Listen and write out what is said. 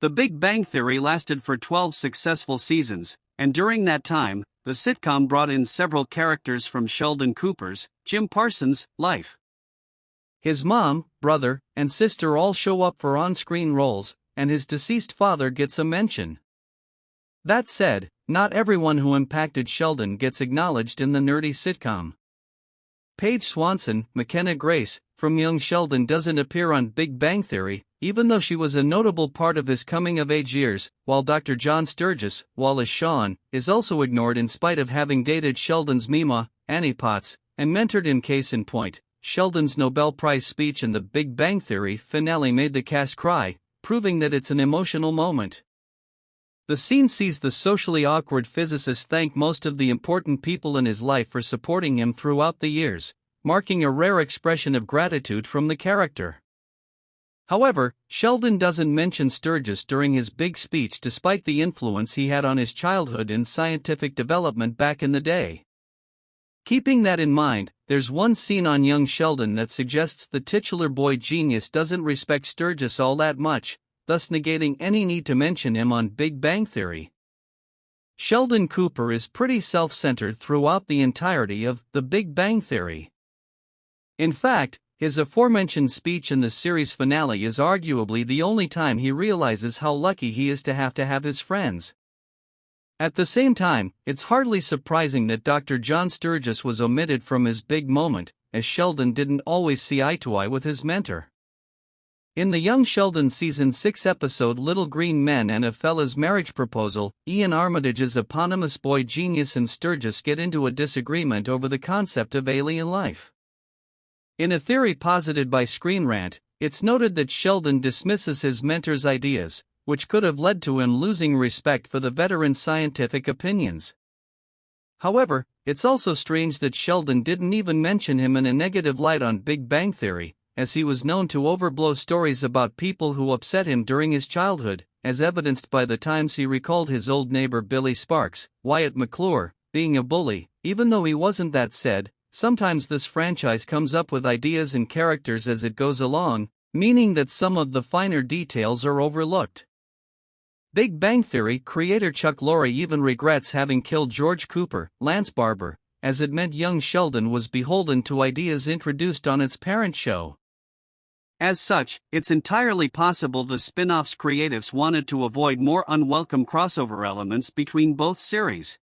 The Big Bang Theory lasted for 12 successful seasons, and during that time, the sitcom brought in several characters from Sheldon Cooper's, Jim Parsons' life. His mom, brother, and sister all show up for on-screen roles, and his deceased father gets a mention. That said, not everyone who impacted Sheldon gets acknowledged in the nerdy sitcom. Paige Swanson, McKenna Grace, from Young Sheldon doesn't appear on Big Bang Theory, even though she was a notable part of his coming-of-age years, while Dr. John Sturgis, Wallace Shawn, is also ignored in spite of having dated Sheldon's Mima, Annie Potts, and mentored him. Case in point, Sheldon's Nobel Prize speech in the Big Bang Theory finale made the cast cry, proving that it's an emotional moment. The scene sees the socially awkward physicist thank most of the important people in his life for supporting him throughout the years, marking a rare expression of gratitude from the character. However, Sheldon doesn't mention Sturgis during his big speech despite the influence he had on his childhood and scientific development back in the day. Keeping that in mind, there's one scene on Young Sheldon that suggests the titular boy genius doesn't respect Sturgis all that much, thus negating any need to mention him on Big Bang Theory. Sheldon Cooper is pretty self-centered throughout the entirety of The Big Bang Theory. In fact, his aforementioned speech in the series finale is arguably the only time he realizes how lucky he is to have his friends. At the same time, it's hardly surprising that Dr. John Sturgis was omitted from his big moment, as Sheldon didn't always see eye to eye with his mentor. In the Young Sheldon Season 6 episode Little Green Men and a Fella's Marriage Proposal, Ian Armitage's eponymous boy genius and Sturgis get into a disagreement over the concept of alien life. In a theory posited by Screen Rant, it's noted that Sheldon dismisses his mentor's ideas, which could have led to him losing respect for the veteran's scientific opinions. However, it's also strange that Sheldon didn't even mention him in a negative light on Big Bang Theory, as he was known to overblow stories about people who upset him during his childhood, as evidenced by the times he recalled his old neighbor Billy Sparks, Wyatt McClure, being a bully. Even though he wasn't. That said, sometimes this franchise comes up with ideas and characters as it goes along, meaning that some of the finer details are overlooked. Big Bang Theory creator Chuck Lorre even regrets having killed George Cooper, Lance Barber, as it meant Young Sheldon was beholden to ideas introduced on its parent show. As such, it's entirely possible the spin-off's creatives wanted to avoid more unwelcome crossover elements between both series.